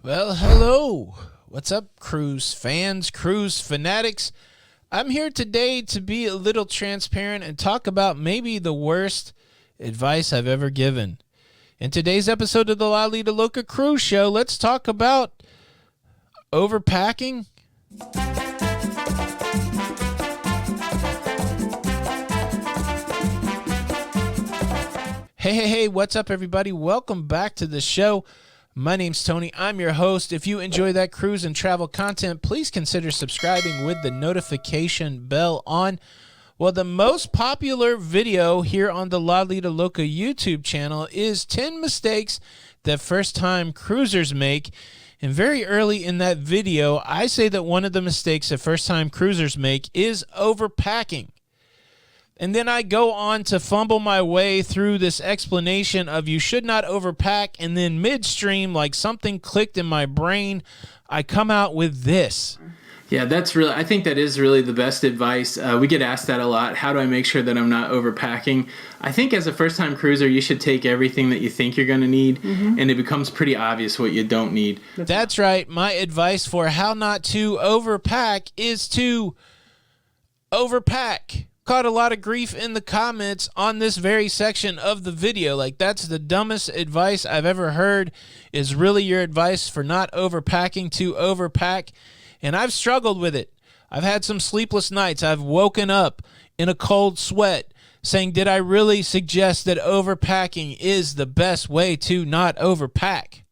Well, hello. What's up, cruise fans, cruise fanatics? I'm here today to be a little transparent and talk about maybe the worst advice I've ever given. In today's episode of the Lido Loca cruise show, let's talk about overpacking. Hey, what's up, everybody? Welcome back to the show. My name's Tony. I'm your host. If you enjoy that cruise and travel content, please consider subscribing with the notification bell on. Well, the most popular video here on the Lido Loca YouTube channel is 10 mistakes that first-time cruisers make. And very early in that video, I say that one of the mistakes that first-time cruisers make is overpacking. And then I go on to fumble my way through this explanation of you should not overpack, and then midstream, like something clicked in my brain, I come out with this. Yeah, I think that is really the best advice. We get asked that a lot. How do I make sure that I'm not overpacking? I think as a first-time cruiser, you should take everything that you think you're going to need, and it becomes pretty obvious what you don't need. That's right. My advice for how not to overpack is to overpack. Caught a lot of grief in the comments on this very section of the video. Like, that's the dumbest advice I've ever heard, is really your advice for not overpacking to overpack. And I've struggled with it. I've had some sleepless nights. I've woken up in a cold sweat saying, did I really suggest that overpacking is the best way to not overpack?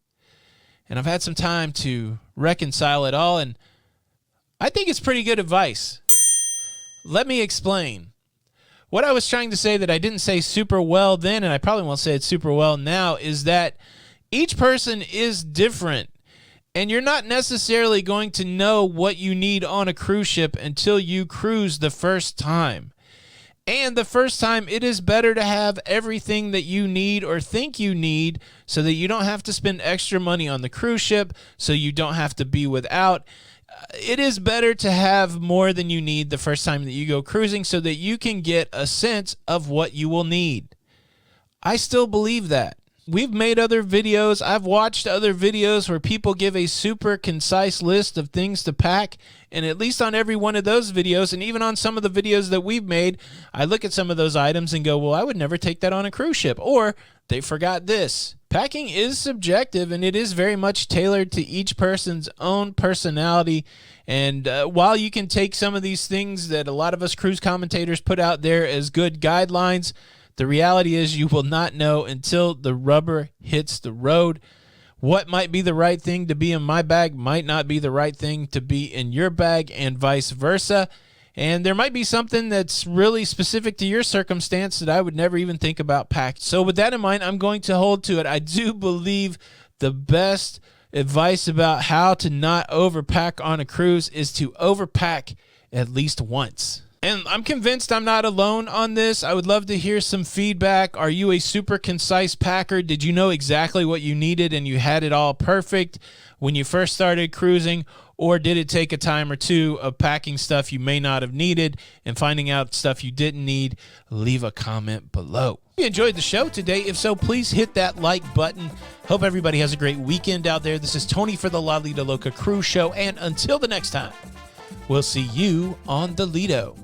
And I've had some time to reconcile it all, and I think it's pretty good advice. Let me explain. What I was trying to say that I didn't say super well then, and I probably won't say it super well now, is that each person is different, and you're not necessarily going to know what you need on a cruise ship until you cruise the first time. And the first time, it is better to have everything that you need or think you need so that you don't have to spend extra money on the cruise ship, so you don't have to be without. It is better to have more than you need the first time that you go cruising so that you can get a sense of what you will need. I still believe that. We've made other videos. I've watched other videos where people give a super concise list of things to pack, and at least on every one of those videos, and even on some of the videos that we've made, I look at some of those items and go, well, I would never take that on a cruise ship, or they forgot this. Packing is subjective, and it is very much tailored to each person's own personality. And while you can take some of these things that a lot of us cruise commentators put out there as good guidelines, the reality is you will not know until the rubber hits the road. What might be the right thing to be in my bag might not be the right thing to be in your bag, and vice versa. And there might be something that's really specific to your circumstance that I would never even think about packed. So with that in mind, I'm going to hold to it. I do believe the best advice about how to not overpack on a cruise is to overpack at least once. And I'm convinced I'm not alone on this. I would love to hear some feedback. Are you a super concise packer? Did you know exactly what you needed and you had it all perfect when you first started cruising? Or did it take a time or two of packing stuff you may not have needed and finding out stuff you didn't need? Leave a comment below. If you enjoyed the show today, if so, please hit that like button. Hope everybody has a great weekend out there. This is Tony for the Lido Loca Cruise Show, and until the next time, we'll see you on the Lido.